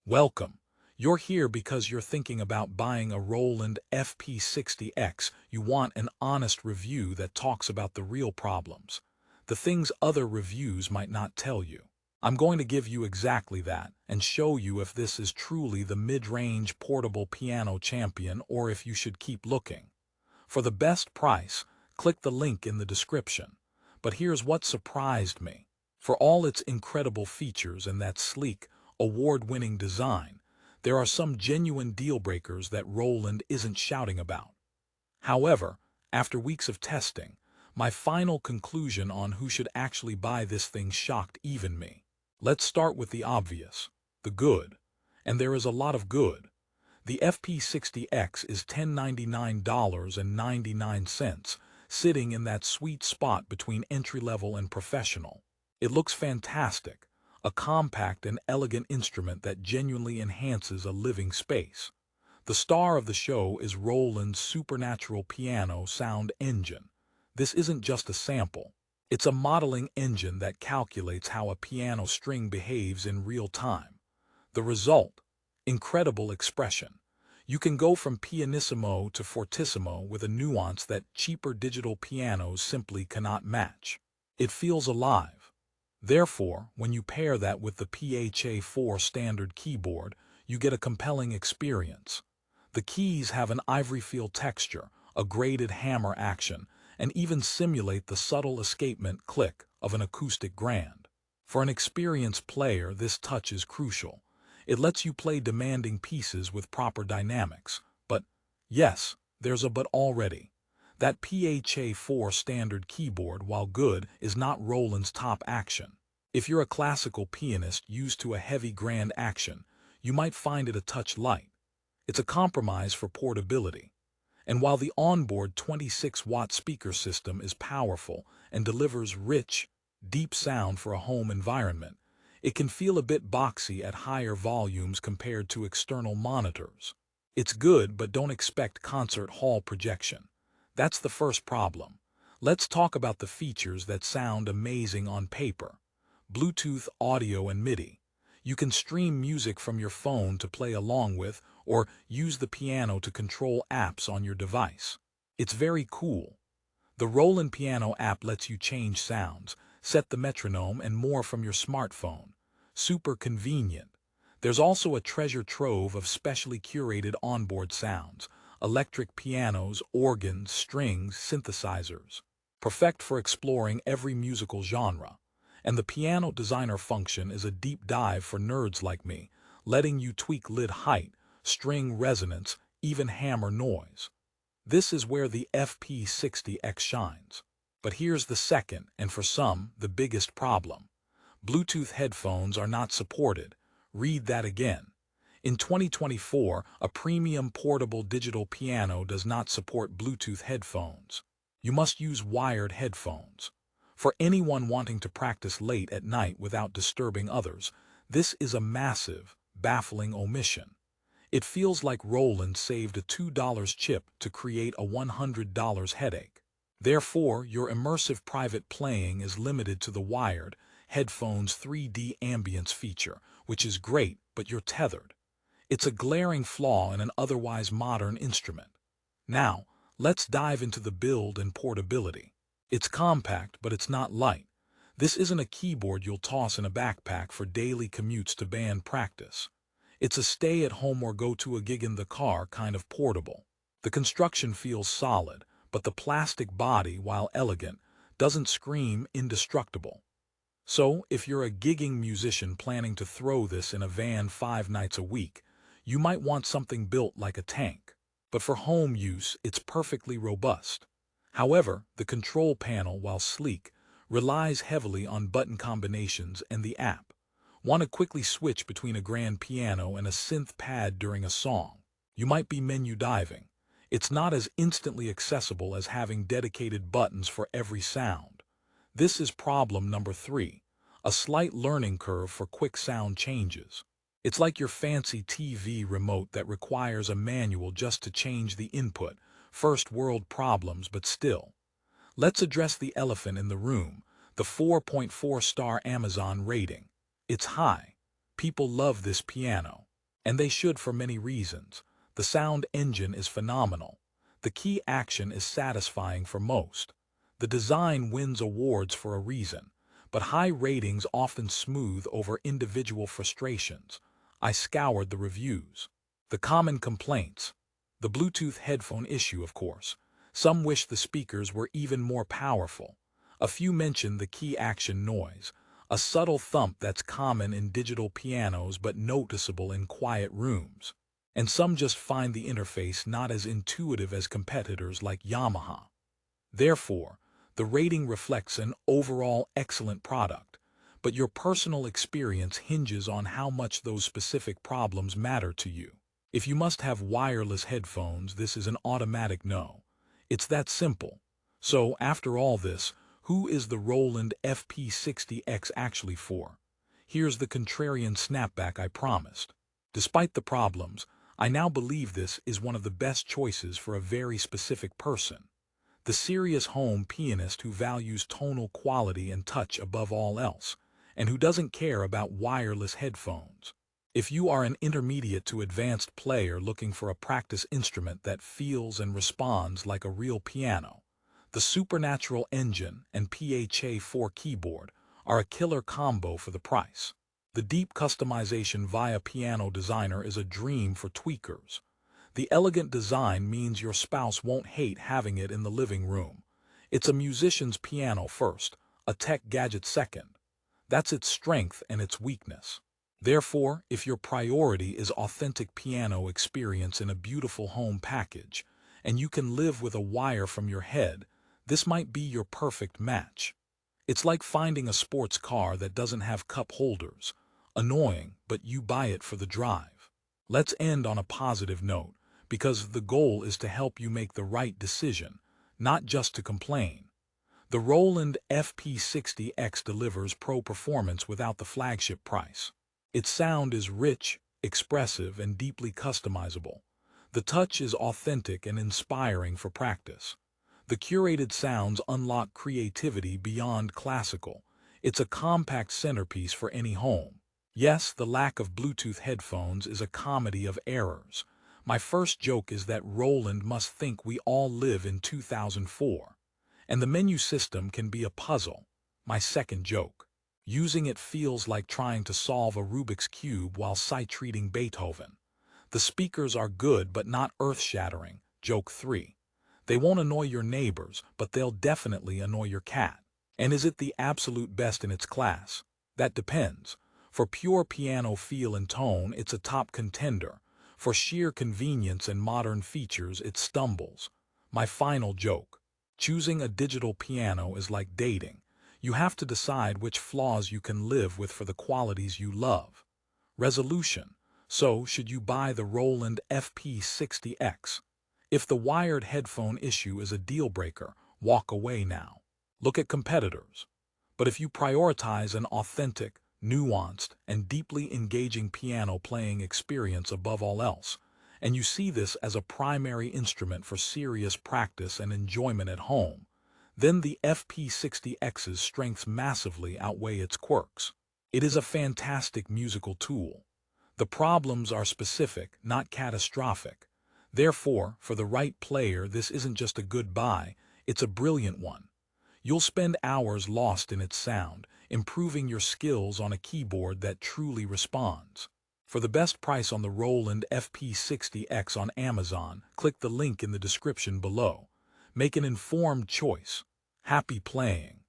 Welcome. You're here because you're thinking about buying a Roland FP-60X. You want an honest review that talks about the real problems, the things other reviews might not tell you. I'm going to give you exactly that and show you if this is truly the mid-range portable piano champion or if you should keep looking. For the best price, click the link in the description. But here's what surprised me. For all its incredible features and that sleek, award-winning design, there are some genuine deal-breakers that Roland isn't shouting about. However, after weeks of testing, my final conclusion on who should actually buy this thing shocked even me. Let's start with the obvious, the good. And there is a lot of good. The FP-60X is $1099.99, sitting in that sweet spot between entry-level and professional. It looks fantastic, a compact and elegant instrument that genuinely enhances a living space. The star of the show is Roland's supernatural piano sound engine. This isn't just a sample. It's a modeling engine that calculates how a piano string behaves in real time. The result? Incredible expression. You can go from pianissimo to fortissimo with a nuance that cheaper digital pianos simply cannot match. It feels alive. Therefore, when you pair that with the PHA-4 standard keyboard, you get a compelling experience. The keys have an ivory feel texture, a graded hammer action, and even simulate the subtle escapement click of an acoustic grand. For an experienced player, this touch is crucial. It lets you play demanding pieces with proper dynamics. But, yes, there's a but already. That PHA-4 standard keyboard, while good, is not Roland's top action. If you're a classical pianist used to a heavy grand action, you might find it a touch light. It's a compromise for portability. And while the onboard 26-watt speaker system is powerful and delivers rich, deep sound for a home environment, it can feel a bit boxy at higher volumes compared to external monitors. It's good, but don't expect concert hall projection. That's the first problem. Let's talk about the features that sound amazing on paper. Bluetooth audio and MIDI. You can stream music from your phone to play along with, or use the piano to control apps on your device. It's very cool. The Roland Piano app lets you change sounds, set the metronome, and more from your smartphone. Super convenient. There's also a treasure trove of specially curated onboard sounds. Electric pianos, organs, strings, synthesizers. Perfect for exploring every musical genre. And the piano designer function is a deep dive for nerds like me, letting you tweak lid height, string resonance, even hammer noise. This is where the FP-60X shines. But here's the second, and for some, the biggest problem. Bluetooth headphones are not supported. Read that again. In 2024, a premium portable digital piano does not support Bluetooth headphones. You must use wired headphones. For anyone wanting to practice late at night without disturbing others, this is a massive, baffling omission. It feels like Roland saved a $2 chip to create a $100 headache. Therefore, your immersive private playing is limited to the wired headphones 3D ambience feature, which is great, but you're tethered. It's a glaring flaw in an otherwise modern instrument. Now, let's dive into the build and portability. It's compact, but it's not light. This isn't a keyboard you'll toss in a backpack for daily commutes to band practice. It's a stay-at-home or go-to-a-gig-in-the-car kind of portable. The construction feels solid, but the plastic body, while elegant, doesn't scream indestructible. So, if you're a gigging musician planning to throw this in a van 5 nights a week, you might want something built like a tank. But for home use, it's perfectly robust. However, the control panel, while sleek, relies heavily on button combinations and the app. Want to quickly switch between a grand piano and a synth pad during a song? You might be menu diving. It's not as instantly accessible as having dedicated buttons for every sound. This is problem number 3, a slight learning curve for quick sound changes. It's like your fancy TV remote that requires a manual just to change the input. First world problems, but still. Let's address the elephant in the room, the 4.4-star Amazon rating. It's high. People love this piano. And they should for many reasons. The sound engine is phenomenal. The key action is satisfying for most. The design wins awards for a reason, but high ratings often smooth over individual frustrations. I scoured the reviews. The common complaints. The Bluetooth headphone issue, of course. Some wish the speakers were even more powerful. A few mention the key action noise, a subtle thump that's common in digital pianos but noticeable in quiet rooms. And some just find the interface not as intuitive as competitors like Yamaha. Therefore, the rating reflects an overall excellent product, but your personal experience hinges on how much those specific problems matter to you. If you must have wireless headphones, this is an automatic no. It's that simple. So, after all this, who is the Roland FP-60X actually for? Here's the contrarian snapback I promised. Despite the problems, I now believe this is one of the best choices for a very specific person. The serious home pianist who values tonal quality and touch above all else, and who doesn't care about wireless headphones. If you are an intermediate to advanced player looking for a practice instrument that feels and responds like a real piano, the Supernatural engine and PHA-4 keyboard are a killer combo for the price. The deep customization via Piano Designer is a dream for tweakers. The elegant design means your spouse won't hate having it in the living room. It's a musician's piano first, a tech gadget second. That's its strength and its weakness. Therefore, if your priority is authentic piano experience in a beautiful home package, and you can live with a wire from your head, this might be your perfect match. It's like finding a sports car that doesn't have cup holders. Annoying, but you buy it for the drive. Let's end on a positive note, because the goal is to help you make the right decision, not just to complain. The Roland FP-60X delivers pro performance without the flagship price. Its sound is rich, expressive, and deeply customizable. The touch is authentic and inspiring for practice. The curated sounds unlock creativity beyond classical. It's a compact centerpiece for any home. Yes, the lack of Bluetooth headphones is a comedy of errors. My first joke is that Roland must think we all live in 2004. And the menu system can be a puzzle. My second joke. Using it feels like trying to solve a Rubik's Cube while sight-reading Beethoven. The speakers are good but not earth-shattering. Joke 3. They won't annoy your neighbors, but they'll definitely annoy your cat. And is it the absolute best in its class? That depends. For pure piano feel and tone, it's a top contender. For sheer convenience and modern features, it stumbles. My final joke. Choosing a digital piano is like dating. You have to decide which flaws you can live with for the qualities you love. Resolution. So, should you buy the Roland FP-60X? If the wired headphone issue is a deal-breaker, walk away now. Look at competitors. But if you prioritize an authentic, nuanced, and deeply engaging piano playing experience above all else, and you see this as a primary instrument for serious practice and enjoyment at home, then the FP-60X's strengths massively outweigh its quirks. It is a fantastic musical tool. The problems are specific, not catastrophic. Therefore, for the right player, this isn't just a good buy, it's a brilliant one. You'll spend hours lost in its sound, improving your skills on a keyboard that truly responds. For the best price on the Roland FP-60X on Amazon, click the link in the description below. Make an informed choice. Happy playing!